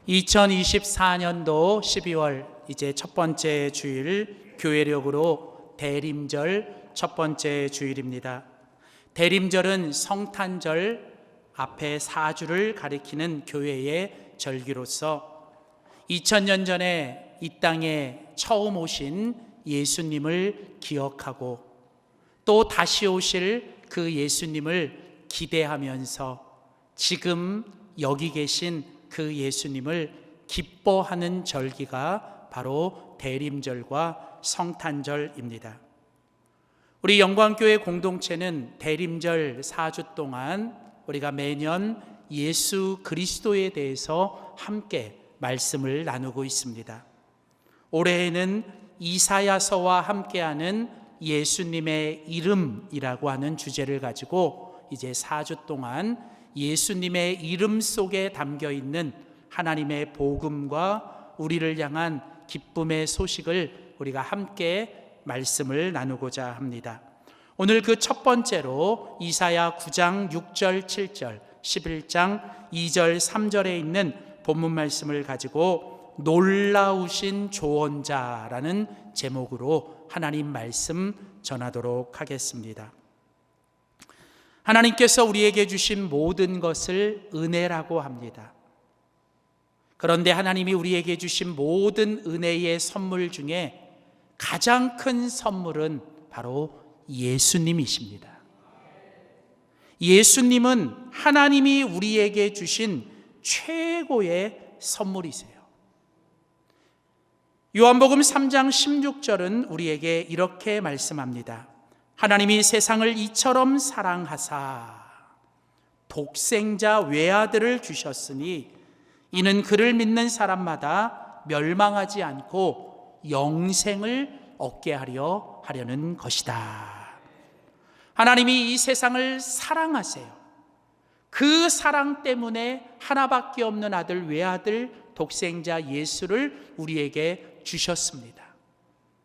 2024년도 12월 이제 첫 번째 주일, 교회력으로 대림절 첫 번째 주일입니다. 대림절은 성탄절 앞에 4주를 가리키는 교회의 절기로서 2000년 전에 이 땅에 처음 오신 예수님을 기억하고 또 다시 오실 그 예수님을 기대하면서 지금 여기 계신 그 예수님을 기뻐하는 절기가 바로 대림절과 성탄절입니다. 우리 영광교회 공동체는 대림절 4주 동안 우리가 매년 예수 그리스도에 대해서 함께 말씀을 나누고 있습니다. 올해에는 이사야서와 함께하는 예수님의 이름이라고 하는 주제를 가지고 이제 4주 동안 예수님의 이름 속에 담겨 있는 하나님의 복음과 우리를 향한 기쁨의 소식을 우리가 함께 말씀을 나누고자 합니다. 오늘 그 첫 번째로 이사야 9장 6절 7절 11장 2절 3절에 있는 본문 말씀을 가지고 놀라우신 조언자라는 제목으로 하나님 말씀 전하도록 하겠습니다. 하나님께서 우리에게 주신 모든 것을 은혜라고 합니다. 그런데 하나님이 우리에게 주신 모든 은혜의 선물 중에 가장 큰 선물은 바로 예수님이십니다. 예수님은 하나님이 우리에게 주신 최고의 선물이세요. 요한복음 3장 16절은 우리에게 이렇게 말씀합니다. 하나님이 세상을 이처럼 사랑하사 독생자 외아들을 주셨으니 이는 그를 믿는 사람마다 멸망하지 않고 영생을 얻게 하려는 것이다. 하나님이 이 세상을 사랑하세요. 그 사랑 때문에 하나밖에 없는 아들 외아들 독생자 예수를 우리에게 주셨습니다.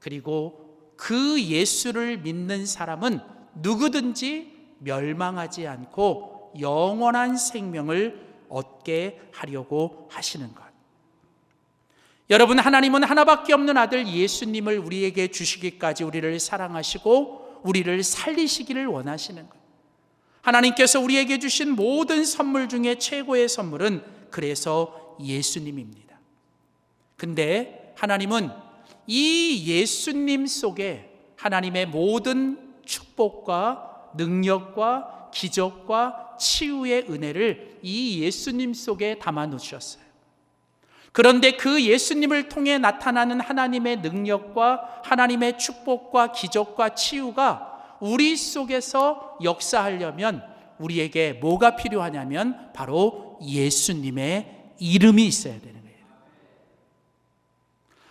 그리고 그 예수를 믿는 사람은 누구든지 멸망하지 않고 영원한 생명을 얻게 하려고 하시는 것. 여러분, 하나님은 하나밖에 없는 아들 예수님을 우리에게 주시기까지 우리를 사랑하시고 우리를 살리시기를 원하시는 것. 하나님께서 우리에게 주신 모든 선물 중에 최고의 선물은 그래서 예수님입니다. 근데 하나님은 이 예수님 속에 하나님의 모든 축복과 능력과 기적과 치유의 은혜를 이 예수님 속에 담아 놓으셨어요. 그런데 그 예수님을 통해 나타나는 하나님의 능력과 하나님의 축복과 기적과 치유가 우리 속에서 역사하려면 우리에게 뭐가 필요하냐면 바로 예수님의 이름이 있어야 되는 거예요.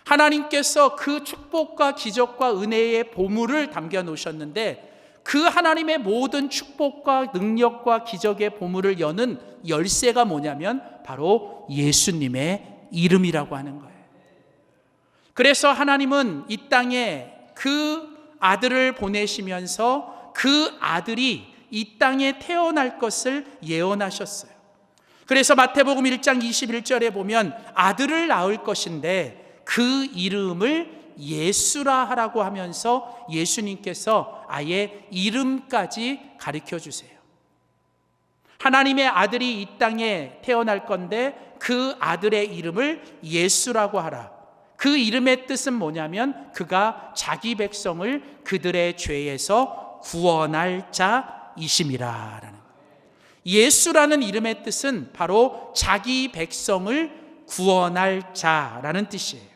하나님께서 그 축복과 기적과 은혜의 보물을 담겨 놓으셨는데 그 하나님의 모든 축복과 능력과 기적의 보물을 여는 열쇠가 뭐냐면 바로 예수님의 이름이라고 하는 거예요. 그래서 하나님은 이 땅에 그 아들을 보내시면서 그 아들이 이 땅에 태어날 것을 예언하셨어요. 그래서 마태복음 1장 21절에 보면 아들을 낳을 것인데 그 이름을 예수라 하라고 하면서 예수님께서 아예 이름까지 가르쳐 주세요. 하나님의 아들이 이 땅에 태어날 건데 그 아들의 이름을 예수라고 하라. 그 이름의 뜻은 뭐냐면 그가 자기 백성을 그들의 죄에서 구원할 자이심이라 라는 거예요. 예수라는 이름의 뜻은 바로 자기 백성을 구원할 자라는 뜻이에요.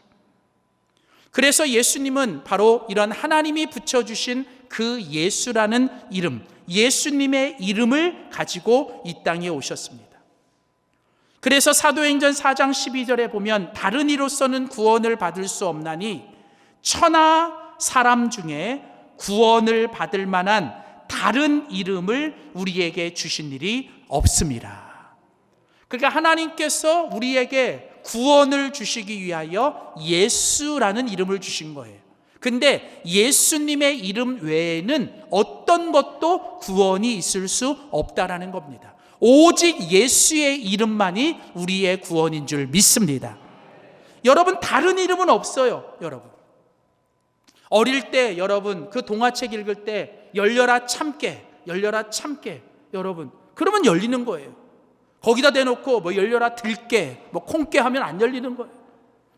그래서 예수님은 바로 이런 하나님이 붙여주신 그 예수라는 이름, 예수님의 이름을 가지고 이 땅에 오셨습니다. 그래서 사도행전 4장 12절에 보면 다른 이로서는 구원을 받을 수 없나니 천하 사람 중에 구원을 받을 만한 다른 이름을 우리에게 주신 일이 없습니다. 그러니까 하나님께서 우리에게 구원을 주시기 위하여 예수라는 이름을 주신 거예요. 근데 예수님의 이름 외에는 어떤 것도 구원이 있을 수 없다라는 겁니다. 오직 예수의 이름만이 우리의 구원인 줄 믿습니다. 여러분, 다른 이름은 없어요. 여러분, 어릴 때 여러분 그 동화책 읽을 때 열려라 참깨, 열려라 참깨, 여러분 그러면 열리는 거예요. 거기다 대놓고 뭐 열려라 들깨, 뭐 콩깨 하면 안 열리는 거예요.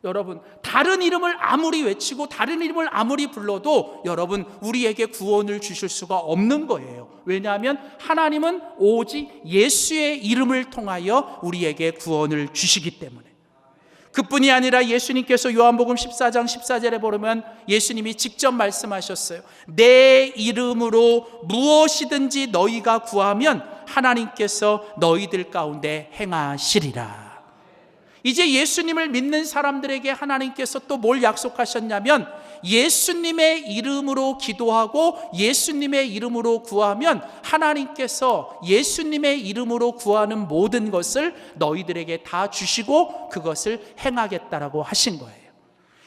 여러분, 다른 이름을 아무리 외치고 다른 이름을 아무리 불러도 여러분 우리에게 구원을 주실 수가 없는 거예요. 왜냐하면 하나님은 오직 예수의 이름을 통하여 우리에게 구원을 주시기 때문에. 그뿐이 아니라 예수님께서 요한복음 14장 14절에 보면 예수님이 직접 말씀하셨어요. 내 이름으로 무엇이든지 너희가 구하면 하나님께서 너희들 가운데 행하시리라. 이제 예수님을 믿는 사람들에게 하나님께서 또 뭘 약속하셨냐면, 예수님의 이름으로 기도하고 예수님의 이름으로 구하면 하나님께서 예수님의 이름으로 구하는 모든 것을 너희들에게 다 주시고 그것을 행하겠다라고 하신 거예요.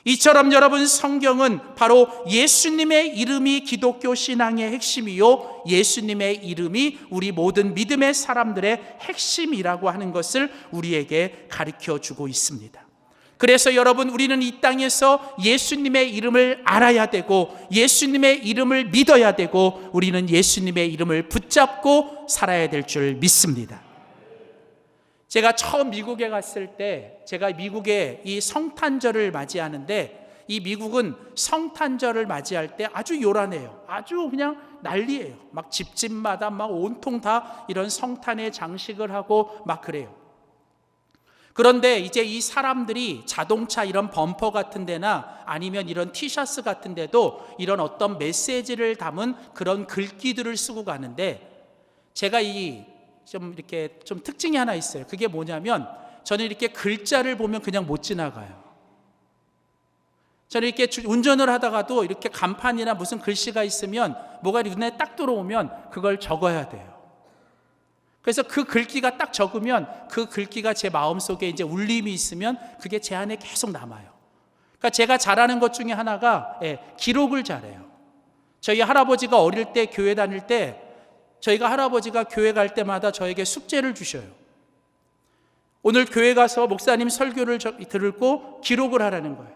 이처럼 여러분, 성경은 바로 예수님의 이름이 기독교 신앙의 핵심이요, 예수님의 이름이 우리 모든 믿음의 사람들의 핵심이라고 하는 것을 우리에게 가르쳐 주고 있습니다. 그래서 여러분, 우리는 이 땅에서 예수님의 이름을 알아야 되고 예수님의 이름을 믿어야 되고 우리는 예수님의 이름을 붙잡고 살아야 될 줄 믿습니다. 제가 처음 미국에 갔을 때, 제가 미국에 이 성탄절을 맞이하는데, 이 미국은 성탄절을 맞이할 때 아주 요란해요. 아주 그냥 난리예요. 막 집집마다 막 온통 다 이런 성탄의 장식을 하고 막 그래요. 그런데 이제 이 사람들이 자동차 이런 범퍼 같은 데나 아니면 이런 티셔츠 같은 데도 이런 어떤 메시지를 담은 그런 글귀들을 쓰고 가는데, 제가 좀 이렇게 좀 특징이 하나 있어요. 그게 뭐냐면, 저는 이렇게 글자를 보면 그냥 못 지나가요. 저는 이렇게 운전을 하다가도 이렇게 간판이나 무슨 글씨가 있으면 뭐가 눈에 딱 들어오면 그걸 적어야 돼요. 그래서 그 글귀가 딱 적으면 그 글귀가 제 마음속에 이제 울림이 있으면 그게 제 안에 계속 남아요. 그러니까 제가 잘하는 것 중에 하나가 기록을 잘해요. 저희 할아버지가 어릴 때 교회 다닐 때, 저희가 할아버지가 교회 갈 때마다 저에게 숙제를 주셔요. 오늘 교회 가서 목사님 설교를 듣고 기록을 하라는 거예요.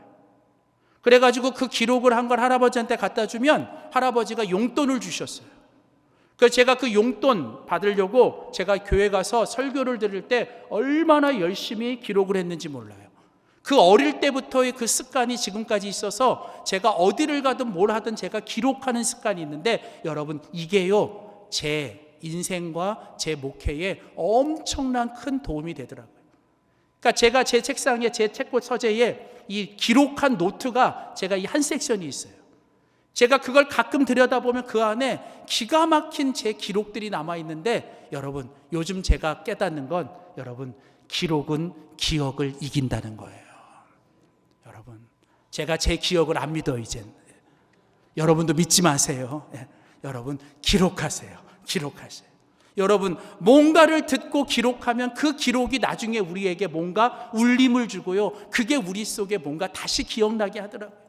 그래가지고 그 기록을 한 걸 할아버지한테 갖다 주면 할아버지가 용돈을 주셨어요. 그래서 제가 그 용돈 받으려고 제가 교회 가서 설교를 들을 때 얼마나 열심히 기록을 했는지 몰라요. 그 어릴 때부터의 그 습관이 지금까지 있어서 제가 어디를 가든 뭘 하든 제가 기록하는 습관이 있는데, 여러분 이게요 제 인생과 제 목회에 엄청난 큰 도움이 되더라고요. 그러니까 제가 제 책상에, 제 책꽂 서재에 이 기록한 노트가 제가 이 한 섹션이 있어요. 제가 그걸 가끔 들여다보면 그 안에 기가 막힌 제 기록들이 남아있는데, 여러분 요즘 제가 깨닫는 건, 여러분 기록은 기억을 이긴다는 거예요. 여러분, 제가 제 기억을 안 믿어요 이젠. 여러분도 믿지 마세요. 여러분 기록하세요. 기록하세요. 여러분, 뭔가를 듣고 기록하면 그 기록이 나중에 우리에게 뭔가 울림을 주고요, 그게 우리 속에 뭔가 다시 기억나게 하더라고요.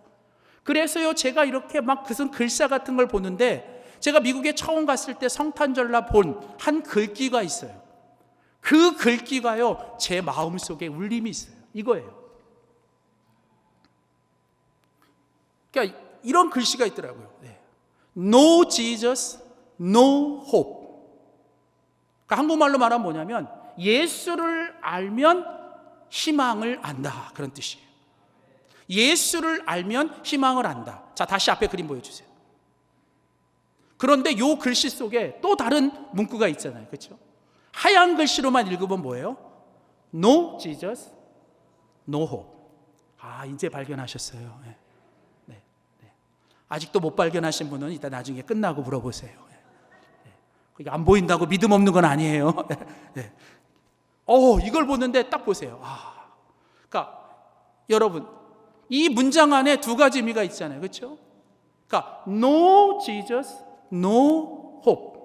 그래서요, 제가 이렇게 막 무슨 글자 같은 걸 보는데, 제가 미국에 처음 갔을 때 성탄절날 본 한 글귀가 있어요. 그 글귀가요 제 마음속에 울림이 있어요. 이거예요. 그러니까 이런 글씨가 있더라고요. No Jesus, no hope. 그러니까 한국말로 말하면 뭐냐면, 예수를 알면 희망을 안다, 그런 뜻이에요. 예수를 알면 희망을 안다. 자, 다시 앞에 그림 보여주세요. 그런데 이 글씨 속에 또 다른 문구가 있잖아요, 그렇죠? 하얀 글씨로만 읽으면 뭐예요? No Jesus, no hope. 아, 이제 발견하셨어요. 네. 아직도 못 발견하신 분은 이따 나중에 끝나고 물어보세요. 그게 안 보인다고 믿음 없는 건 아니에요. 이걸 보는데 딱 보세요. 그러니까 여러분, 이 문장 안에 두 가지 의미가 있잖아요, 그렇죠? 그러니까 No Jesus, no hope.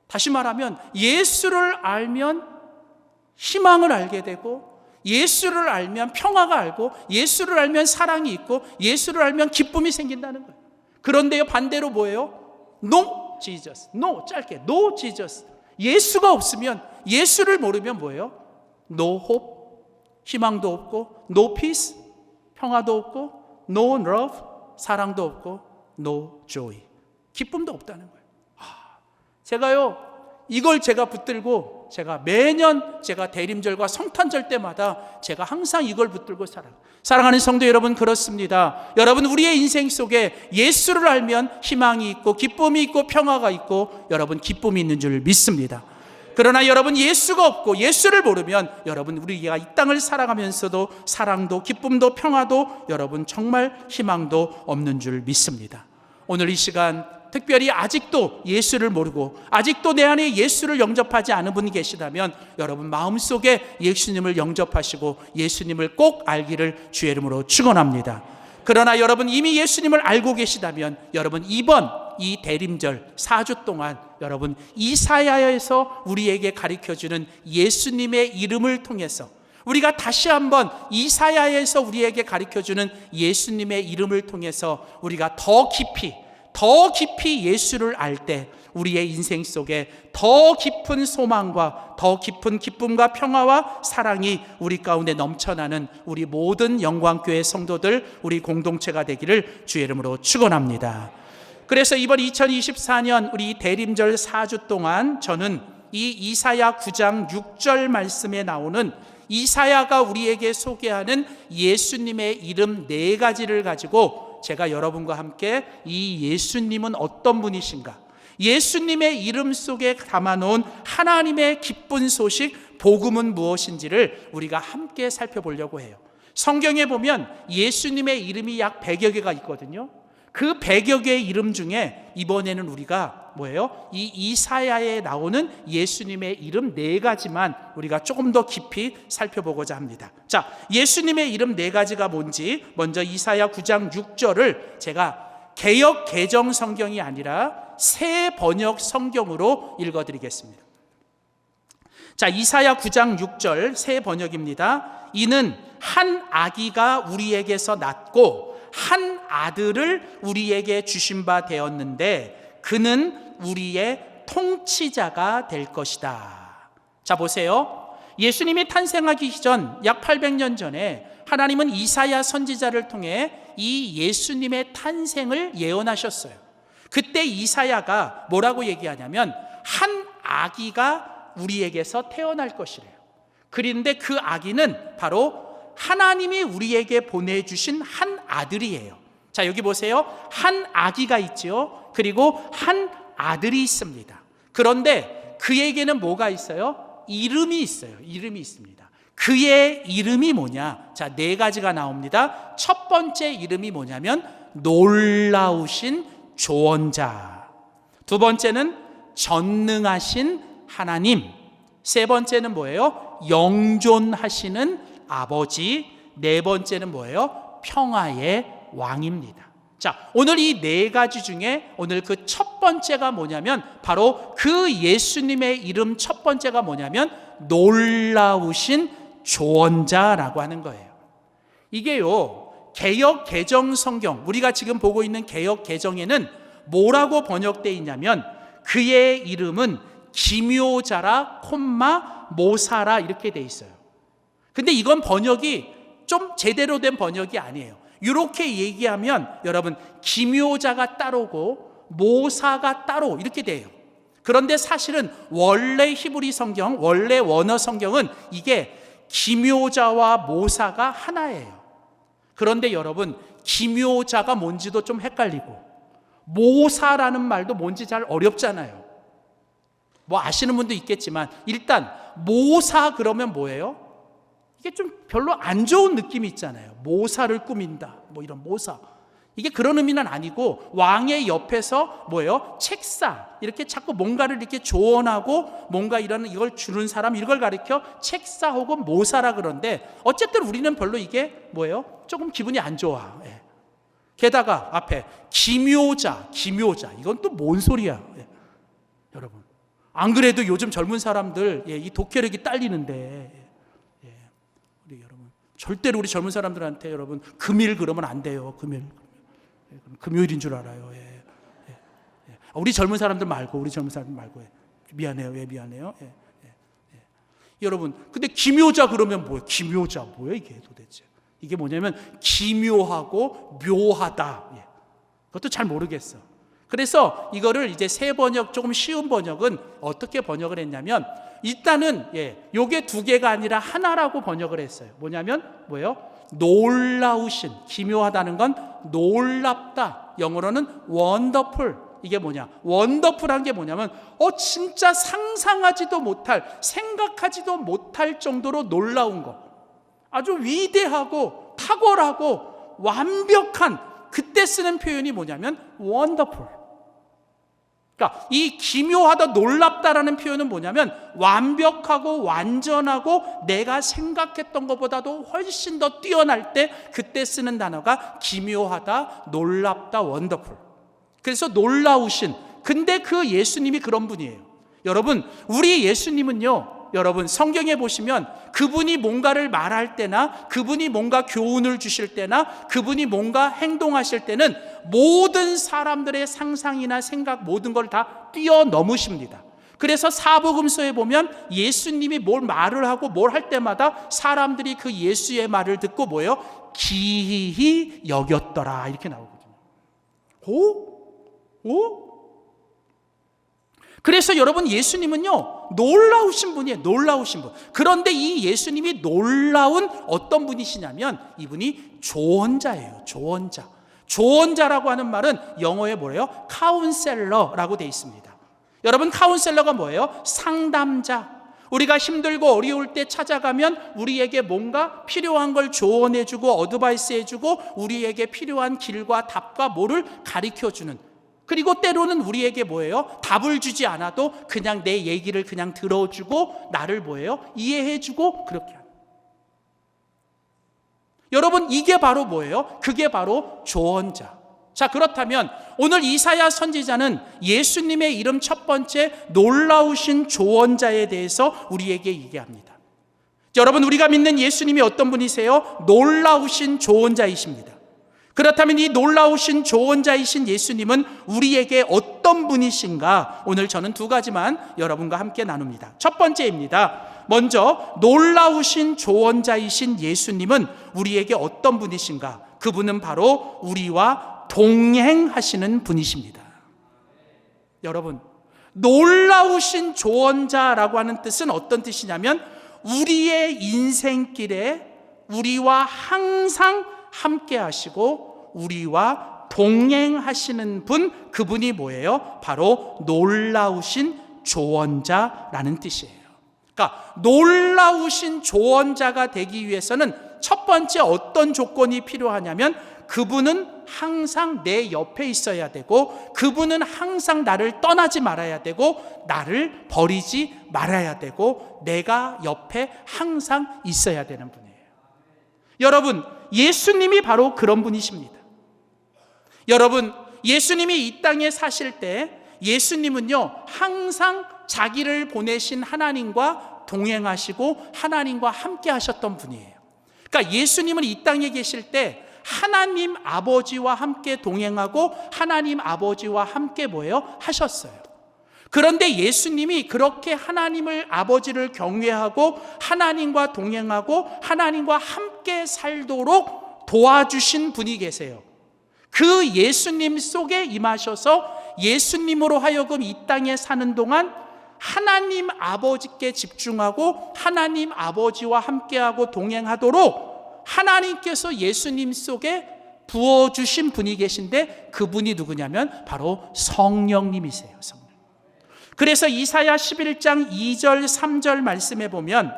다시 말하면 예수를 알면 희망을 알게 되고, 예수를 알면 평화가 알고, 예수를 알면 사랑이 있고, 예수를 알면 기쁨이 생긴다는 거예요. 그런데요, 반대로 뭐예요? No Jesus, no, 짧게 No Jesus. 예수가 없으면, 예수를 모르면 뭐예요? No hope, 희망도 없고, no peace, 평화도 없고, no love, 사랑도 없고, no joy, 기쁨도 없다는 거예요. 제가요, 이걸 제가 붙들고 제가 매년 제가 대림절과 성탄절 때마다 제가 항상 이걸 붙들고 살아요. 사랑하는 성도 여러분, 그렇습니다. 여러분, 우리의 인생 속에 예수를 알면 희망이 있고 기쁨이 있고 평화가 있고 여러분 기쁨이 있는 줄 믿습니다. 그러나 여러분, 예수가 없고 예수를 모르면 여러분, 우리가 이 땅을 살아가면서도 사랑도 기쁨도 평화도 여러분 정말 희망도 없는 줄 믿습니다. 오늘 이 시간 특별히 아직도 예수를 모르고 아직도 내 안에 예수를 영접하지 않은 분이 계시다면 여러분 마음속에 예수님을 영접하시고 예수님을 꼭 알기를 주의 이름으로 축원합니다. 그러나 여러분 이미 예수님을 알고 계시다면 여러분 이번 이 대림절 4주 동안 여러분 이사야에서 우리에게 가르쳐주는 예수님의 이름을 통해서 우리가 다시 한번 이사야에서 우리에게 가르쳐주는 예수님의 이름을 통해서 우리가 더 깊이 예수를 알 때 우리의 인생 속에 더 깊은 소망과 더 깊은 기쁨과 평화와 사랑이 우리 가운데 넘쳐나는 우리 모든 영광교회 성도들, 우리 공동체가 되기를 주의 이름으로 축원합니다. 그래서 이번 2024년 우리 대림절 4주 동안 저는 이 이사야 9장 6절 말씀에 나오는 이사야가 우리에게 소개하는 예수님의 이름 4가지를 가지고 제가 여러분과 함께 이 예수님은 어떤 분이신가, 예수님의 이름 속에 담아놓은 하나님의 기쁜 소식, 복음은 무엇인지를 우리가 함께 살펴보려고 해요. 성경에 보면 예수님의 이름이 약 100여 개가 있거든요. 그 100여 개의 이름 중에 이번에는 우리가 뭐예요? 이 이사야에 나오는 예수님의 이름 4가지만 우리가 조금 더 깊이 살펴보고자 합니다. 자, 예수님의 이름 4가지가 뭔지 먼저 이사야 9장 6절을 제가 개역 개정 성경이 아니라 새 번역 성경으로 읽어드리겠습니다. 자, 이사야 9장 6절 새 번역입니다. 이는 한 아기가 우리에게서 낳고 한 아들을 우리에게 주신 바 되었는데 그는 우리의 통치자가 될 것이다. 자, 보세요. 예수님이 탄생하기 전 약 800년 전에 하나님은 이사야 선지자를 통해 이 예수님의 탄생을 예언하셨어요. 그때 이사야가 뭐라고 얘기하냐면 한 아기가 우리에게서 태어날 것이래요. 그런데 그 아기는 바로 하나님이 우리에게 보내주신 한 아들이에요. 자, 여기 보세요. 한 아기가 있죠. 그리고 한 아들이 있습니다. 그런데 그에게는 뭐가 있어요? 이름이 있어요. 이름이 있습니다. 그의 이름이 뭐냐? 자, 4가지가 나옵니다. 첫 번째 이름이 뭐냐면 놀라우신 조언자, 두 번째는 전능하신 하나님, 세 번째는 뭐예요? 영존하시는 아버지, 4번째는 뭐예요? 평화의 왕입니다. 자, 오늘 이 4가지 중에 오늘 그 첫 번째가 뭐냐면 바로 그 예수님의 이름 첫 번째가 뭐냐면 놀라우신 조언자라고 하는 거예요. 이게요, 개역 개정 성경, 우리가 지금 보고 있는 개역 개정에는 뭐라고 번역되어 있냐면 그의 이름은 기묘자라 콤마 모사라 이렇게 돼 있어요. 근데 이건 번역이 좀 제대로 된 번역이 아니에요. 이렇게 얘기하면 여러분 기묘자가 따로고 모사가 따로 이렇게 돼요. 그런데 사실은 원래 히브리 성경, 원래 원어 성경은 이게 기묘자와 모사가 하나예요. 그런데 여러분 기묘자가 뭔지도 좀 헷갈리고 모사라는 말도 뭔지 잘 어렵잖아요. 뭐 아시는 분도 있겠지만 일단 모사 그러면 뭐예요? 이게 좀 별로 안 좋은 느낌이 있잖아요. 모사를 꾸민다, 뭐 이런 모사. 이게 그런 의미는 아니고 왕의 옆에서 뭐예요? 책사, 이렇게 자꾸 뭔가를 이렇게 조언하고 뭔가 이걸 주는 사람, 이걸 가리켜 책사 혹은 모사라 그러는데 어쨌든 우리는 별로 이게 뭐예요? 조금 기분이 안 좋아. 예. 게다가 앞에 기묘자, 이건 또 뭔 소리야? 예. 여러분, 안 그래도 요즘 젊은 사람들 이 독해력이 딸리는데 우리 여러분 절대로 우리 젊은 사람들한테 여러분 금일 그러면 안 돼요. 금요일인 줄 알아요. 우리 젊은 사람들 말고 미안해요. 왜 미안해요? 예. 여러분, 근데 기묘자 그러면 뭐예요? 기묘자 뭐예요 이게 도대체? 이게 뭐냐면 기묘하고 묘하다. 예. 그것도 잘 모르겠어. 그래서 이거를 이제 새 번역, 조금 쉬운 번역은 어떻게 번역을 했냐면 일단은 요게 두 개가 아니라 하나라고 번역을 했어요. 뭐냐면 뭐예요? 놀라우신, 기묘하다는 건 놀랍다. 영어로는 wonderful. 이게 뭐냐? 원더풀한 게 뭐냐면 진짜 상상하지도 못할, 생각하지도 못할 정도로 놀라운 거, 아주 위대하고 탁월하고 완벽한, 그때 쓰는 표현이 뭐냐면 wonderful. 그러니까 이 기묘하다, 놀랍다라는 표현은 뭐냐면 완벽하고 완전하고 내가 생각했던 것보다도 훨씬 더 뛰어날 때 그때 쓰는 단어가 기묘하다, 놀랍다, wonderful. 그래서 놀라우신, 근데 그 예수님이 그런 분이에요. 여러분, 우리 예수님은요, 여러분 성경에 보시면 그분이 뭔가를 말할 때나 그분이 뭔가 교훈을 주실 때나 그분이 뭔가 행동하실 때는 모든 사람들의 상상이나 생각, 모든 걸 다 뛰어넘으십니다. 그래서 사복음서에 보면 예수님이 뭘 말을 하고 뭘 할 때마다 사람들이 그 예수의 말을 듣고 뭐예요? 기이히 여겼더라, 이렇게 나오거든요. 그래서 여러분, 예수님은요 놀라우신 분이에요. 놀라우신 분. 그런데 이 예수님이 놀라운 어떤 분이시냐면 이분이 조언자예요. 조언자. 조언자라고 하는 말은 영어에 뭐래요? 카운셀러라고 되어 있습니다. 여러분, 카운셀러가 뭐예요? 상담자. 우리가 힘들고 어려울 때 찾아가면 우리에게 뭔가 필요한 걸 조언해주고 어드바이스 해주고 우리에게 필요한 길과 답과 뭐를 가르쳐주는, 그리고 때로는 우리에게 뭐예요? 답을 주지 않아도 그냥 내 얘기를 그냥 들어주고 나를 뭐예요? 이해해주고 그렇게 하는. 여러분, 이게 바로 뭐예요? 그게 바로 조언자. 자, 그렇다면 오늘 이사야 선지자는 예수님의 이름 첫 번째 놀라우신 조언자에 대해서 우리에게 얘기합니다. 여러분, 우리가 믿는 예수님이 어떤 분이세요? 놀라우신 조언자이십니다. 그렇다면 이 놀라우신 조언자이신 예수님은 우리에게 어떤 분이신가? 오늘 저는 두 가지만 여러분과 함께 나눕니다. 첫 번째입니다. 먼저 놀라우신 조언자이신 예수님은 우리에게 어떤 분이신가? 그분은 바로 우리와 동행하시는 분이십니다. 여러분, 놀라우신 조언자라고 하는 뜻은 어떤 뜻이냐면 우리의 인생길에 우리와 항상 함께 하시고 우리와 동행하시는 분, 그분이 뭐예요? 바로 놀라우신 조언자라는 뜻이에요. 그러니까 놀라우신 조언자가 되기 위해서는 첫 번째 어떤 조건이 필요하냐면 그분은 항상 내 옆에 있어야 되고 그분은 항상 나를 떠나지 말아야 되고 나를 버리지 말아야 되고 내가 옆에 항상 있어야 되는 분이에요. 여러분, 예수님이 바로 그런 분이십니다. 여러분, 예수님이 이 땅에 사실 때 예수님은요 항상 자기를 보내신 하나님과 동행하시고 하나님과 함께 하셨던 분이에요. 그러니까 예수님은 이 땅에 계실 때 하나님 아버지와 함께 동행하고 하나님 아버지와 함께 뭐예요? 하셨어요. 그런데 예수님이 그렇게 하나님을 아버지를 경외하고 하나님과 동행하고 하나님과 함께 살도록 도와주신 분이 계세요. 그 예수님 속에 임하셔서 예수님으로 하여금 이 땅에 사는 동안 하나님 아버지께 집중하고 하나님 아버지와 함께하고 동행하도록 하나님께서 예수님 속에 부어주신 분이 계신데 그분이 누구냐면 바로 성령님이세요. 성령. 그래서 이사야 11장 2절 3절 말씀에 보면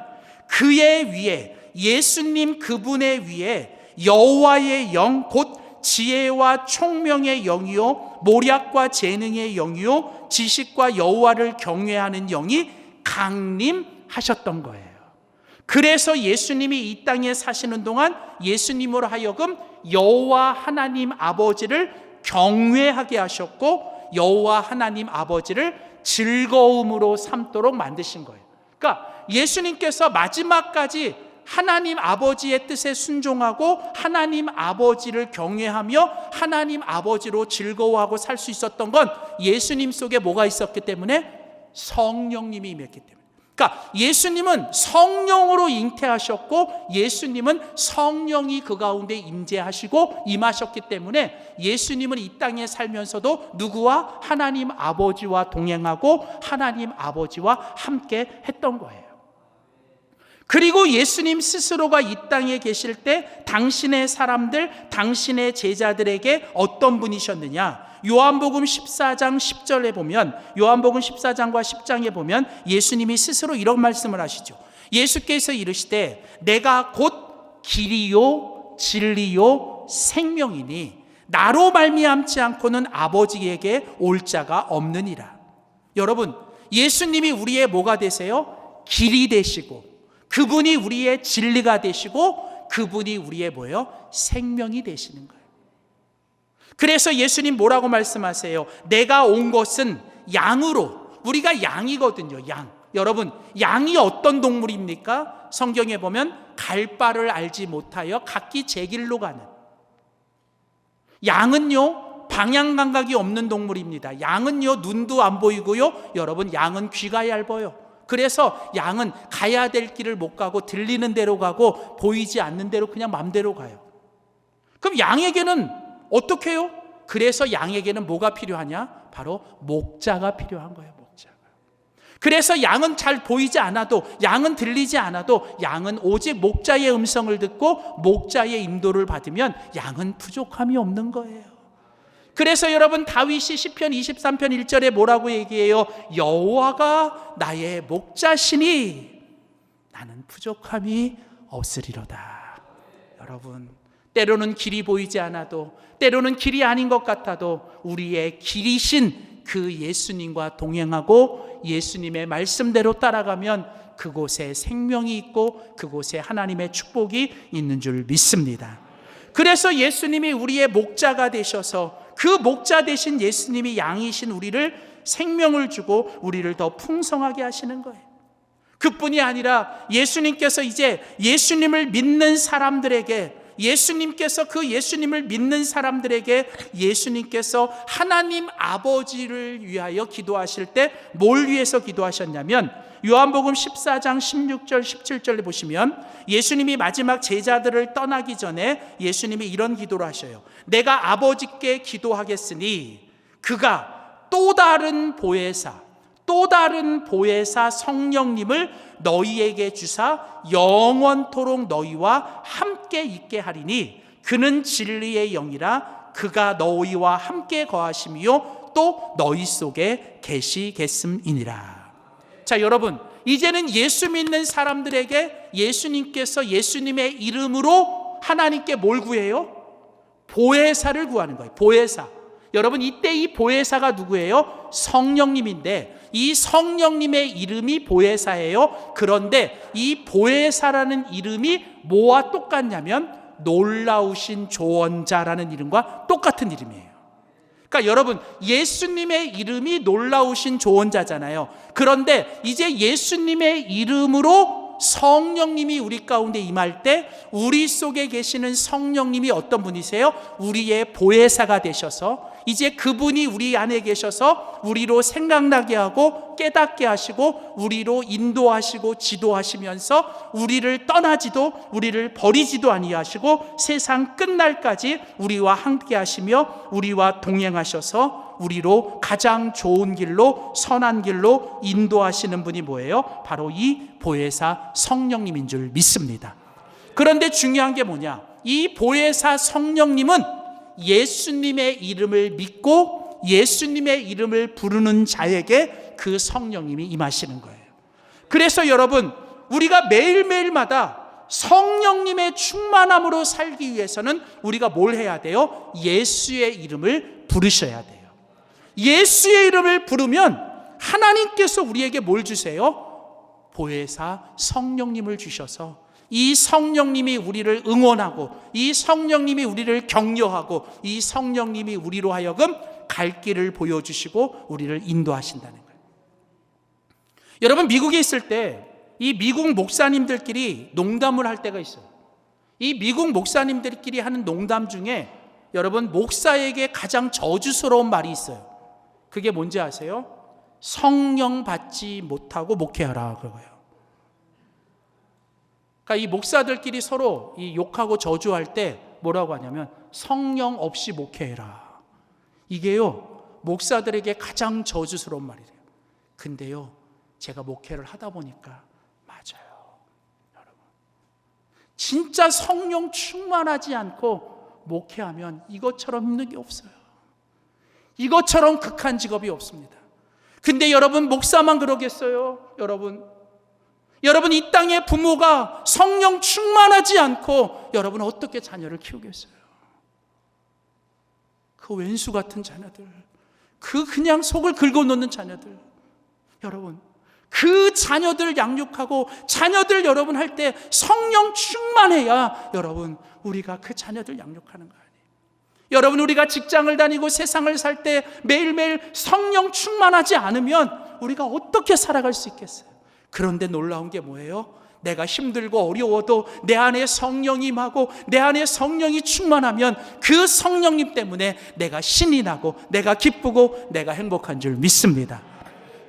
그의 위에, 예수님 그분의 위에 여호와의 영 곧 지혜와 총명의 영이요 모략과 재능의 영이요 지식과 여호와를 경외하는 영이 강림하셨던 거예요. 그래서 예수님이 이 땅에 사시는 동안 예수님으로 하여금 여호와 하나님 아버지를 경외하게 하셨고 여호와 하나님 아버지를 즐거움으로 삼도록 만드신 거예요. 그러니까 예수님께서 마지막까지 하나님 아버지의 뜻에 순종하고 하나님 아버지를 경외하며 하나님 아버지로 즐거워하고 살 수 있었던 건 예수님 속에 뭐가 있었기 때문에? 성령님이 임했기 때문에. 그러니까 예수님은 성령으로 잉태하셨고 예수님은 성령이 그 가운데 임재하시고 임하셨기 때문에 예수님은 이 땅에 살면서도 누구와? 하나님 아버지와 동행하고 하나님 아버지와 함께 했던 거예요. 그리고 예수님 스스로가 이 땅에 계실 때 당신의 사람들, 당신의 제자들에게 어떤 분이셨느냐? 요한복음 14장 10절에 보면, 요한복음 14장과 10장에 보면 예수님이 스스로 이런 말씀을 하시죠. 예수께서 이르시되 내가 곧 길이요 진리요 생명이니 나로 말미암지 않고는 아버지에게 올 자가 없느니라. 여러분, 예수님이 우리의 뭐가 되세요? 길이 되시고, 그분이 우리의 진리가 되시고, 그분이 우리의 뭐예요? 생명이 되시는 거예요. 그래서 예수님 뭐라고 말씀하세요? 내가 온 것은 양으로. 우리가 양이거든요, 양. 여러분, 양이 어떤 동물입니까? 성경에 보면 갈 바를 알지 못하여 각기 제 길로 가는. 양은요, 방향 감각이 없는 동물입니다. 양은요, 눈도 안 보이고요. 여러분, 양은 귀가 얇아요. 그래서 양은 가야 될 길을 못 가고 들리는 대로 가고 보이지 않는 대로 그냥 맘대로 가요. 그럼 양에게는 어떻게 해요? 그래서 양에게는 뭐가 필요하냐? 바로 목자가 필요한 거예요, 목자가. 그래서 양은 잘 보이지 않아도, 양은 들리지 않아도 양은 오직 목자의 음성을 듣고 목자의 인도를 받으면 양은 부족함이 없는 거예요. 그래서 여러분, 다윗이 시편 23편 1절에 뭐라고 얘기해요? 여호와가 나의 목자시니 나는 부족함이 없으리로다. 여러분, 때로는 길이 보이지 않아도, 때로는 길이 아닌 것 같아도 우리의 길이신 그 예수님과 동행하고 예수님의 말씀대로 따라가면 그곳에 생명이 있고 그곳에 하나님의 축복이 있는 줄 믿습니다. 그래서 예수님이 우리의 목자가 되셔서 그 목자 되신 예수님이 양이신 우리를 생명을 주고 우리를 더 풍성하게 하시는 거예요. 그뿐이 아니라 예수님께서 이제 예수님을 믿는 사람들에게, 예수님께서 그 예수님을 믿는 사람들에게 예수님께서 하나님 아버지를 위하여 기도하실 때 뭘 위해서 기도하셨냐면, 요한복음 14장 16절 17절에 보시면 예수님이 마지막 제자들을 떠나기 전에 예수님이 이런 기도를 하셔요. 내가 아버지께 기도하겠으니 그가 또 다른 보혜사, 또 다른 보혜사 성령님을 너희에게 주사 영원토록 너희와 함께 있게 하리니 그는 진리의 영이라 그가 너희와 함께 거하시며 또 너희 속에 계시겠음이니라. 자, 여러분, 이제는 예수 믿는 사람들에게 예수님께서 예수님의 이름으로 하나님께 뭘 구해요? 보혜사를 구하는 거예요. 보혜사. 여러분, 이때 이 보혜사가 누구예요? 성령님인데 이 성령님의 이름이 보혜사예요. 그런데 이 보혜사라는 이름이 뭐와 똑같냐면 놀라우신 조언자라는 이름과 똑같은 이름이에요. 그러니까 여러분, 예수님의 이름이 놀라우신 조언자잖아요. 그런데 이제 예수님의 이름으로 성령님이 우리 가운데 임할 때 우리 속에 계시는 성령님이 어떤 분이세요? 우리의 보혜사가 되셔서 이제 그분이 우리 안에 계셔서 우리로 생각나게 하고 깨닫게 하시고 우리로 인도하시고 지도하시면서 우리를 떠나지도 우리를 버리지도 아니하시고 세상 끝날까지 우리와 함께 하시며 우리와 동행하셔서 우리로 가장 좋은 길로, 선한 길로 인도하시는 분이 뭐예요? 바로 이 보혜사 성령님인 줄 믿습니다. 그런데 중요한 게 뭐냐? 이 보혜사 성령님은 예수님의 이름을 믿고 예수님의 이름을 부르는 자에게 그 성령님이 임하시는 거예요. 그래서 여러분, 우리가 매일매일마다 성령님의 충만함으로 살기 위해서는 우리가 뭘 해야 돼요? 예수의 이름을 부르셔야 돼요. 예수의 이름을 부르면 하나님께서 우리에게 뭘 주세요? 보혜사 성령님을 주셔서 이 성령님이 우리를 응원하고 이 성령님이 우리를 격려하고 이 성령님이 우리로 하여금 갈 길을 보여주시고 우리를 인도하신다는 거예요. 여러분, 미국에 있을 때 이 미국 목사님들끼리 농담을 할 때가 있어요. 이 미국 목사님들끼리 하는 농담 중에 여러분, 목사에게 가장 저주스러운 말이 있어요. 그게 뭔지 아세요? 성령 받지 못하고 목회하라 그거예요. 그러니까 이 목사들끼리 서로 이 욕하고 저주할 때 뭐라고 하냐면 성령 없이 목회해라. 이게요, 목사들에게 가장 저주스러운 말이래요. 근데요, 제가 목회를 하다 보니까 맞아요. 여러분, 진짜 성령 충만하지 않고 목회하면 이것처럼 힘든 게 없어요. 이것처럼 극한 직업이 없습니다. 근데 여러분, 목사만 그러겠어요? 여러분 이 땅의 부모가 성령 충만하지 않고 여러분 어떻게 자녀를 키우겠어요? 그 왼수 같은 자녀들, 그 그냥 속을 긁어놓는 자녀들, 여러분 그 자녀들 양육하고 자녀들 여러분 할 때 성령 충만해야 여러분 우리가 그 자녀들 양육하는 거 아니에요? 여러분, 우리가 직장을 다니고 세상을 살 때 매일매일 성령 충만하지 않으면 우리가 어떻게 살아갈 수 있겠어요? 그런데 놀라운 게 뭐예요? 내가 힘들고 어려워도 내 안에 성령이 임하고 내 안에 성령이 충만하면 그 성령님 때문에 내가 신이 나고 내가 기쁘고 내가 행복한 줄 믿습니다.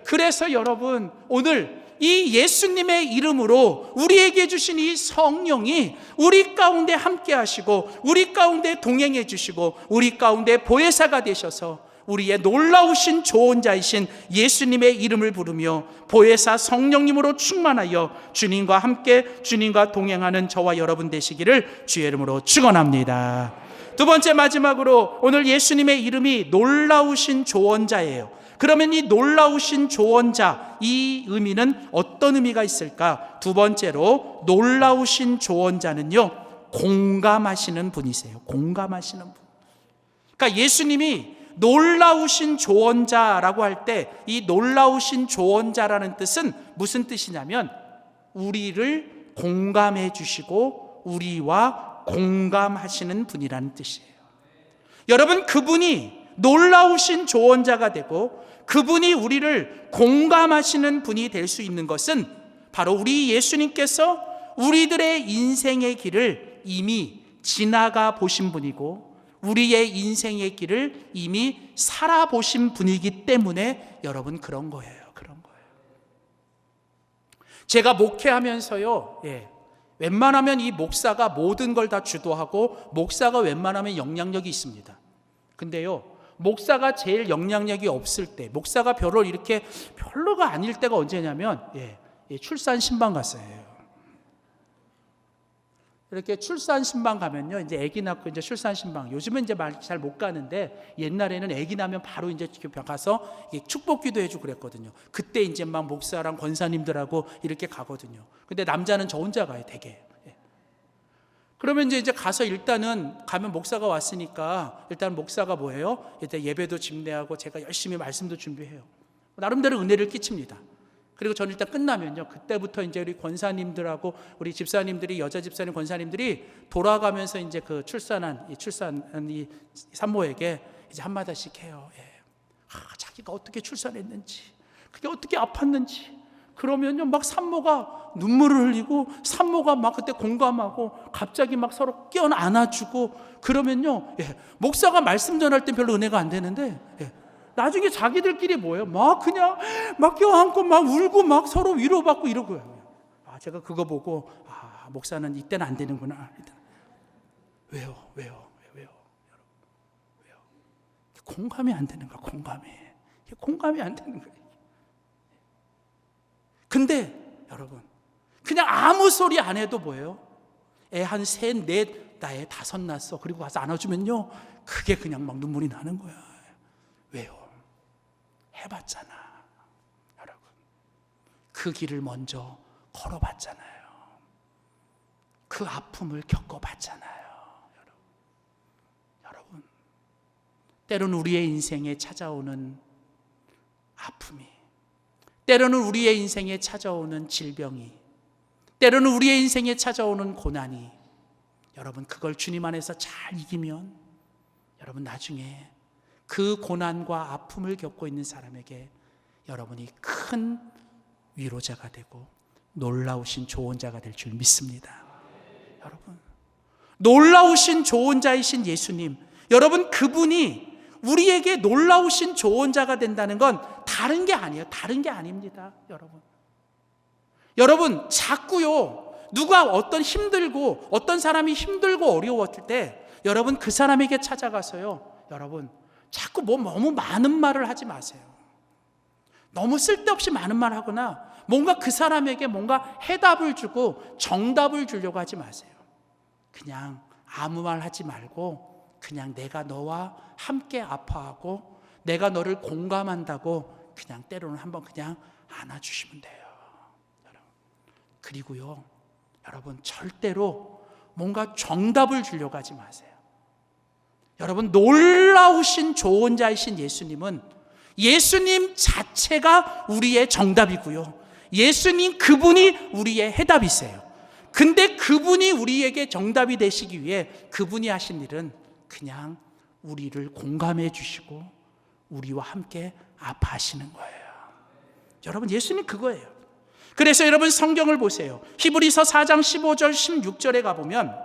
그래서 여러분, 오늘 이 예수님의 이름으로 우리에게 주신 이 성령이 우리 가운데 함께 하시고 우리 가운데 동행해 주시고 우리 가운데 보혜사가 되셔서 우리의 놀라우신 조언자이신 예수님의 이름을 부르며 보혜사 성령님으로 충만하여 주님과 함께 주님과 동행하는 저와 여러분 되시기를 주의 이름으로 축원합니다. 두 번째, 마지막으로 오늘 예수님의 이름이 놀라우신 조언자예요. 그러면 이 놀라우신 조언자, 이 의미는 어떤 의미가 있을까? 두 번째로 놀라우신 조언자는요, 공감하시는 분이세요. 공감하시는 분. 그러니까 예수님이 놀라우신 조언자라고 할 때 이 놀라우신 조언자라는 뜻은 무슨 뜻이냐면 우리를 공감해 주시고 우리와 공감하시는 분이라는 뜻이에요. 여러분, 그분이 놀라우신 조언자가 되고 그분이 우리를 공감하시는 분이 될 수 있는 것은 바로 우리 예수님께서 우리들의 인생의 길을 이미 지나가 보신 분이고 우리의 인생의 길을 이미 살아보신 분이기 때문에 여러분 그런 거예요. 그런 거예요. 제가 목회하면서요, 웬만하면 이 목사가 모든 걸 다 주도하고 목사가 웬만하면 영향력이 있습니다. 근데요, 목사가 제일 영향력이 없을 때, 목사가 별로가 아닐 때가 언제냐면 출산 신방 갔어요. 이렇게 출산 신방 가면요, 이제 아기 낳고 이제 출산 신방, 요즘은 이제 잘 못 가는데 옛날에는 아기 나면 바로 이제 가서 축복기도 해주고 그랬거든요. 그때 이제 막 목사랑 권사님들하고 이렇게 가거든요. 근데 남자는 저 혼자 가요, 되게. 그러면 이제 가서 일단은 가면 목사가 왔으니까 일단 목사가 뭐예요? 일단 예배도 집례하고 제가 열심히 말씀도 준비해요. 나름대로 은혜를 끼칩니다. 그리고 저는 일단 끝나면요, 그때부터 이제 우리 권사님들하고 우리 집사님들이, 여자 집사님 권사님들이 돌아가면서 이제 그 출산한 이 산모에게 이제 한마디씩 해요. 자기가 어떻게 출산했는지, 그게 어떻게 아팠는지. 그러면요, 막 산모가 눈물을 흘리고 산모가 막 그때 공감하고 갑자기 막 서로 끼어 안아주고 그러면요, 목사가 말씀 전할 때 별로 은혜가 안 되는데 나중에 자기들끼리 뭐예요? 막 그냥 막 껴안고 막 울고 막 서로 위로받고 이러고요. 제가 그거 보고 목사는 이때는 안 되는구나. 왜요? 왜요? 공감이 안 되는 거야. 공감이 안 되는 거예요. 근데 여러분, 그냥 아무 소리 안 해도 뭐예요? 애 한 3, 4, 나애 5 낳았어. 그리고 가서 안아주면요, 그게 그냥 막 눈물이 나는 거야. 왜요? 해봤잖아. 여러분, 그 길을 먼저 걸어봤잖아요. 그 아픔을 겪어봤잖아요. 여러분, 때로는 우리의 인생에 찾아오는 아픔이, 때로는 우리의 인생에 찾아오는 질병이, 때로는 우리의 인생에 찾아오는 고난이, 여러분 그걸 주님 안에서 잘 이기면 여러분 나중에 그 고난과 아픔을 겪고 있는 사람에게 여러분이 큰 위로자가 되고 놀라우신 조언자가 될 줄 믿습니다. 여러분, 놀라우신 조언자이신 예수님, 여러분 그분이 우리에게 놀라우신 조언자가 된다는 건 다른 게 아니에요. 다른 게 아닙니다, 여러분. 여러분, 자꾸요, 누가 어떤 사람이 힘들고 어려웠을 때 여러분 그 사람에게 찾아가서요, 여러분 자꾸 너무 많은 말을 하지 마세요. 너무 쓸데없이 많은 말 하거나 뭔가 그 사람에게 뭔가 해답을 주고 정답을 주려고 하지 마세요. 그냥 아무 말 하지 말고 그냥 내가 너와 함께 아파하고 내가 너를 공감한다고 그냥 때로는 한번 그냥 안아주시면 돼요. 그리고요, 여러분 절대로 뭔가 정답을 주려고 하지 마세요. 여러분, 놀라우신 조언자이신 예수님 자체가 우리의 정답이고요, 예수님 그분이 우리의 해답이세요. 근데 그분이 우리에게 정답이 되시기 위해 그분이 하신 일은 그냥 우리를 공감해 주시고 우리와 함께 아파하시는 거예요. 여러분, 예수님 그거예요. 그래서 여러분 성경을 보세요. 히브리서 4장 15절 16절에 가보면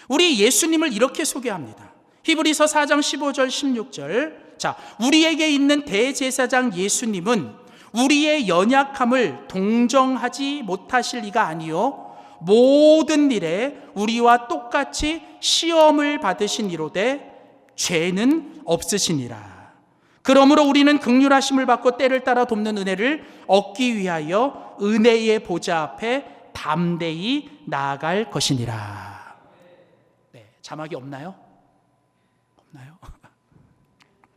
우리 예수님을 이렇게 소개합니다. 히브리서 4장 15절 16절. 자, 우리에게 있는 대제사장 예수님은 우리의 연약함을 동정하지 못하실 리가 아니요 모든 일에 우리와 똑같이 시험을 받으신 이로되 죄는 없으시니라. 그러므로 우리는 긍휼하심을 받고 때를 따라 돕는 은혜를 얻기 위하여 은혜의 보좌 앞에 담대히 나아갈 것이니라. 네, 자막이 없나요? 없나요?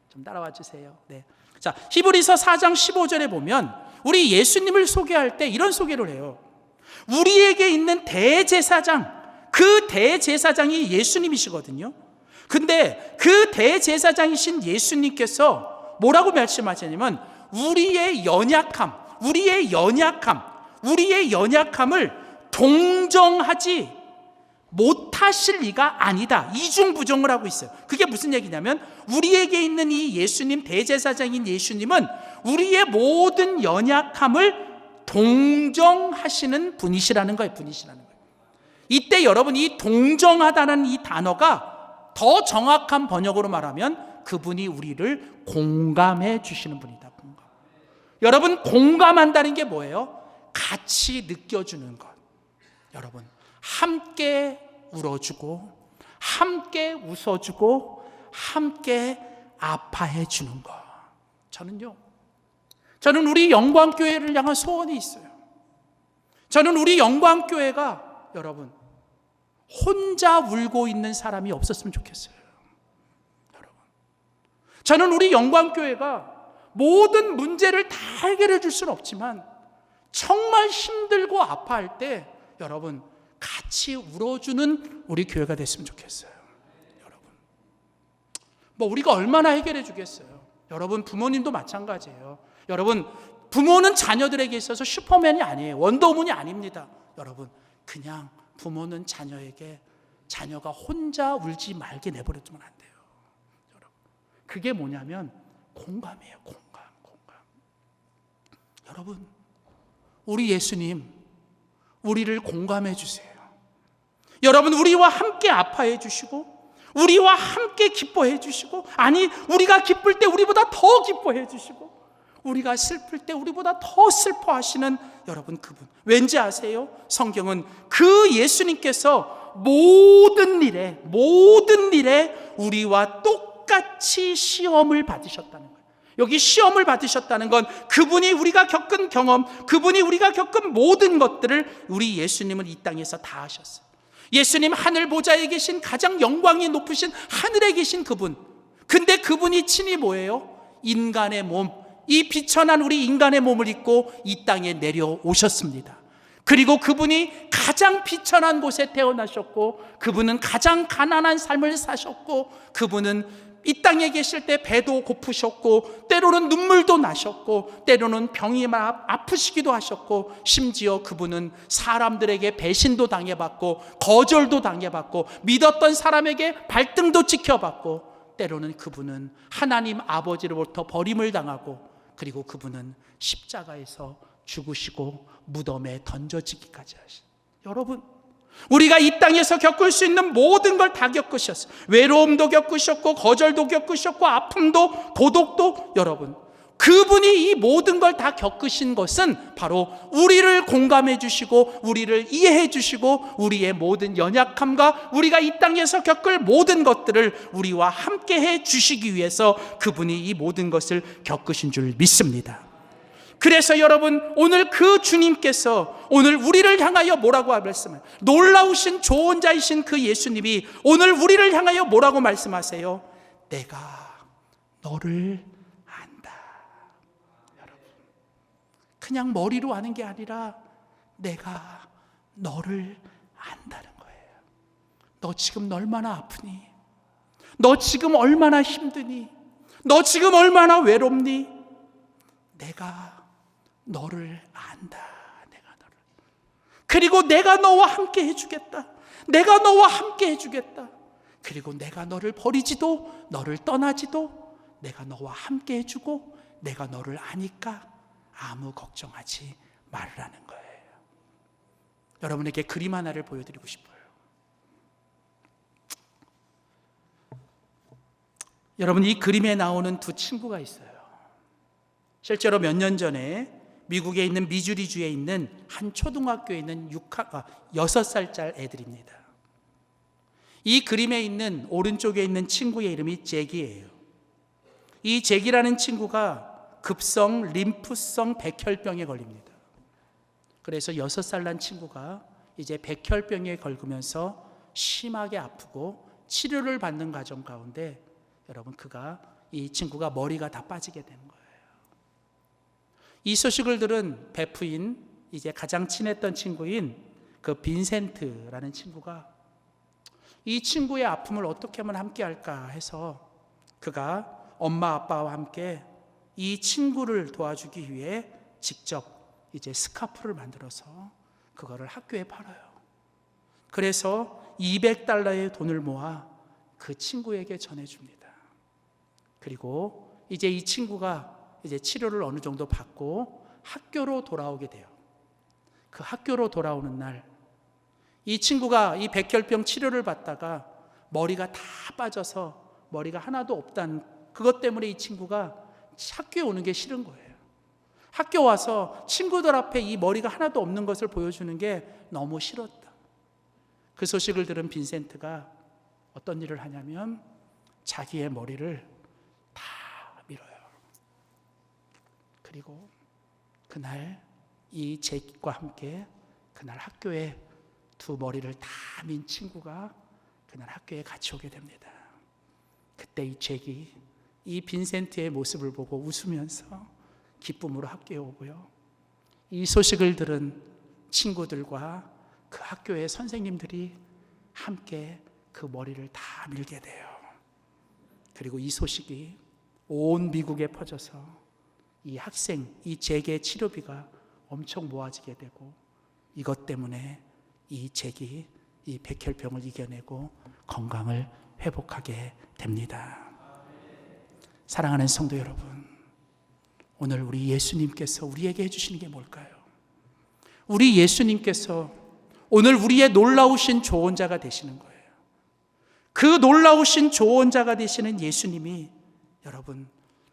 좀 따라와 주세요. 네. 자, 히브리서 4장 15절에 보면 우리 예수님을 소개할 때 이런 소개를 해요. 우리에게 있는 대제사장, 그 대제사장이 예수님이시거든요. 근데 그 대제사장이신 예수님께서 뭐라고 말씀하시냐면 우리의 연약함을 동정하지 못하실 리가 아니다. 이중부정을 하고 있어요. 그게 무슨 얘기냐면 우리에게 있는 이 예수님, 대제사장인 예수님은 우리의 모든 연약함을 동정하시는 분이시라는 거예요. 이때 여러분, 이 동정하다는 이 단어가 더 정확한 번역으로 말하면 그분이 우리를 공감해 주시는 분이다. 공감. 여러분, 공감한다는 게 뭐예요? 같이 느껴주는 것. 여러분, 함께 울어주고 함께 웃어주고 함께 아파해 주는 것. 저는 우리 영광교회를 향한 소원이 있어요. 저는 우리 영광교회가 여러분 혼자 울고 있는 사람이 없었으면 좋겠어요. 여러분, 저는 우리 영광교회가 모든 문제를 다 해결해 줄 수는 없지만 정말 힘들고 아파할 때 여러분 같이 울어주는 우리 교회가 됐으면 좋겠어요. 여러분, 우리가 얼마나 해결해 주겠어요. 여러분, 부모님도 마찬가지예요. 여러분, 부모는 자녀들에게 있어서 슈퍼맨이 아니에요. 원더우먼이 아닙니다. 여러분, 그냥 부모는 자녀에게 자녀가 혼자 울지 말게 내버려두면 안 돼요. 여러분, 그게 뭐냐면 공감이에요. 공감. 여러분, 우리 예수님 우리를 공감해 주세요. 여러분, 우리와 함께 아파해 주시고 우리와 함께 기뻐해 주시고, 아니 우리가 기쁠 때 우리보다 더 기뻐해 주시고 우리가 슬플 때 우리보다 더 슬퍼하시는 여러분 그분. 왠지 아세요? 성경은 그 예수님께서 모든 일에 우리와 똑같이 시험을 받으셨다는 거예요. 여기 시험을 받으셨다는 건 그분이 우리가 겪은 경험, 그분이 우리가 겪은 모든 것들을 우리 예수님은 이 땅에서 다 하셨어요. 예수님 하늘 보좌에 계신 가장 영광이 높으신 하늘에 계신 그분. 근데 그분이 친히 뭐예요? 인간의 몸, 이 비천한 우리 인간의 몸을 입고 이 땅에 내려오셨습니다. 그리고 그분이 가장 비천한 곳에 태어나셨고 그분은 가장 가난한 삶을 사셨고 그분은 이 땅에 계실 때 배도 고프셨고 때로는 눈물도 나셨고 때로는 병이 아프시기도 하셨고 심지어 그분은 사람들에게 배신도 당해봤고 거절도 당해봤고 믿었던 사람에게 발등도 찍혀봤고 때로는 그분은 하나님 아버지로부터 버림을 당하고 그리고 그분은 십자가에서 죽으시고 무덤에 던져지기까지 하신. 여러분, 우리가 이 땅에서 겪을 수 있는 모든 걸 다 겪으셨어요. 외로움도 겪으셨고 거절도 겪으셨고 아픔도 고독도. 여러분, 그분이 이 모든 걸 다 겪으신 것은 바로 우리를 공감해 주시고 우리를 이해해 주시고 우리의 모든 연약함과 우리가 이 땅에서 겪을 모든 것들을 우리와 함께 해 주시기 위해서 그분이 이 모든 것을 겪으신 줄 믿습니다. 그래서 여러분, 오늘 그 주님께서 오늘 우리를 향하여 뭐라고 말씀해요? 놀라우신 조언자이신 그 예수님이 오늘 우리를 향하여 뭐라고 말씀하세요? 내가 너를 안다. 여러분, 그냥 머리로 아는 게 아니라 내가 너를 안다는 거예요. 너 지금 얼마나 아프니? 너 지금 얼마나 힘드니? 너 지금 얼마나 외롭니? 내가 너를 안다. 내가 너를. 그리고 내가 너와 함께 해주겠다. 내가 너와 함께 해주겠다. 그리고 내가 너를 버리지도 너를 떠나지도 내가 너와 함께 해주고 내가 너를 아니까 아무 걱정하지 말라는 거예요. 여러분에게 그림 하나를 보여드리고 싶어요. 여러분, 이 그림에 나오는 두 친구가 있어요. 실제로 몇 년 전에 미국에 있는 미주리주에 있는 한 초등학교에 있는 6살짜리 애들입니다. 이 그림에 있는 오른쪽에 있는 친구의 이름이 잭이에요. 이 잭이라는 친구가 급성 림프성 백혈병에 걸립니다. 그래서 6살 난 친구가 이제 백혈병에 걸리면서 심하게 아프고 치료를 받는 과정 가운데 여러분, 이 친구가 머리가 다 빠지게 되는 거예요. 이 소식을 들은 베프인, 이제 가장 친했던 친구인 그 빈센트라는 친구가 이 친구의 아픔을 어떻게 하면 함께 할까 해서 그가 엄마 아빠와 함께 이 친구를 도와주기 위해 직접 이제 스카프를 만들어서 그거를 학교에 팔아요. 그래서 $200의 돈을 모아 그 친구에게 전해줍니다. 그리고 이제 이 친구가 이제 치료를 어느 정도 받고 학교로 돌아오게 돼요. 그 학교로 돌아오는 날, 이 친구가 이 백혈병 치료를 받다가 머리가 다 빠져서 머리가 하나도 없다는 그것 때문에 이 친구가 학교에 오는 게 싫은 거예요. 학교 와서 친구들 앞에 이 머리가 하나도 없는 것을 보여주는 게 너무 싫었다. 그 소식을 들은 빈센트가 어떤 일을 하냐면 자기의 머리를 다 밀어요. 그리고 그날 이 잭과 함께 그날 학교에 두 머리를 다 민 친구가 그날 학교에 같이 오게 됩니다. 그때 이 잭이 이 빈센트의 모습을 보고 웃으면서 기쁨으로 학교에 오고요. 이 소식을 들은 친구들과 그 학교의 선생님들이 함께 그 머리를 다 밀게 돼요. 그리고 이 소식이 온 미국에 퍼져서 이 학생, 이 잭의 치료비가 엄청 모아지게 되고 이것 때문에 이 잭이 이 백혈병을 이겨내고 건강을 회복하게 됩니다. 사랑하는 성도 여러분, 오늘 우리 예수님께서 우리에게 해주시는 게 뭘까요? 우리 예수님께서 오늘 우리의 놀라우신 조언자가 되시는 거예요. 그 놀라우신 조언자가 되시는 예수님이 여러분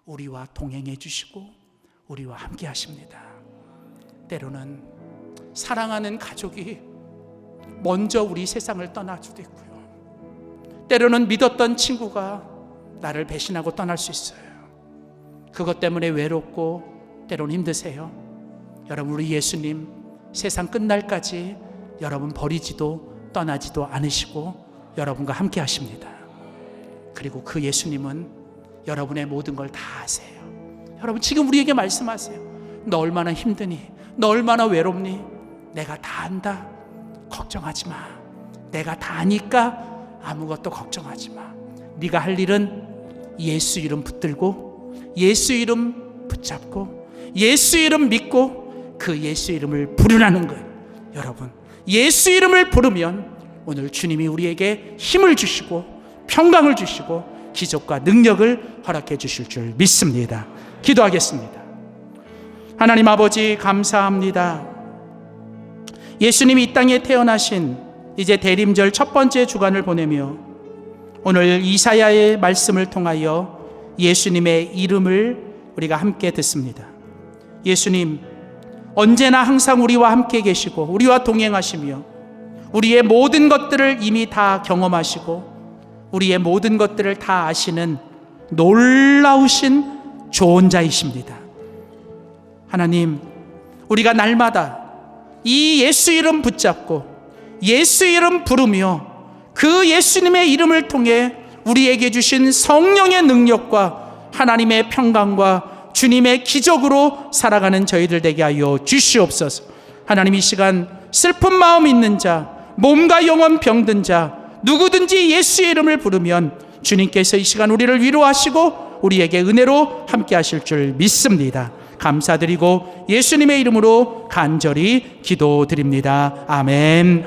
우리와 동행해 주시고 우리와 함께 하십니다. 때로는 사랑하는 가족이 먼저 우리 세상을 떠나주도 있고요. 때로는 믿었던 친구가 나를 배신하고 떠날 수 있어요. 그것 때문에 외롭고 때로는 힘드세요. 여러분, 우리 예수님 세상 끝날까지 여러분 버리지도 떠나지도 않으시고 여러분과 함께 하십니다. 그리고 그 예수님은 여러분의 모든 걸 다 아세요. 여러분, 지금 우리에게 말씀하세요. 너 얼마나 힘드니? 너 얼마나 외롭니? 내가 다 안다. 걱정하지 마. 내가 다 아니까 아무것도 걱정하지 마. 네가 할 일은 예수 이름 붙들고 예수 이름 붙잡고 예수 이름 믿고 그 예수 이름을 부르라는 거예요. 여러분, 예수 이름을 부르면 오늘 주님이 우리에게 힘을 주시고 평강을 주시고 기적과 능력을 허락해 주실 줄 믿습니다. 기도하겠습니다. 하나님 아버지, 감사합니다. 예수님이 이 땅에 태어나신 이제 대림절 첫 번째 주간을 보내며 오늘 이사야의 말씀을 통하여 예수님의 이름을 우리가 함께 듣습니다. 예수님, 언제나 항상 우리와 함께 계시고 우리와 동행하시며 우리의 모든 것들을 이미 다 경험하시고 우리의 모든 것들을 다 아시는 놀라우신 조언자이십니다. 하나님, 우리가 날마다 이 예수 이름 붙잡고 예수 이름 부르며 그 예수님의 이름을 통해 우리에게 주신 성령의 능력과 하나님의 평강과 주님의 기적으로 살아가는 저희들 되게 하여 주시옵소서. 하나님, 이 시간 슬픈 마음 있는 자, 몸과 영혼 병든 자, 누구든지 예수의 이름을 부르면 주님께서 이 시간 우리를 위로하시고 우리에게 은혜로 함께 하실 줄 믿습니다. 감사드리고 예수님의 이름으로 간절히 기도드립니다. 아멘.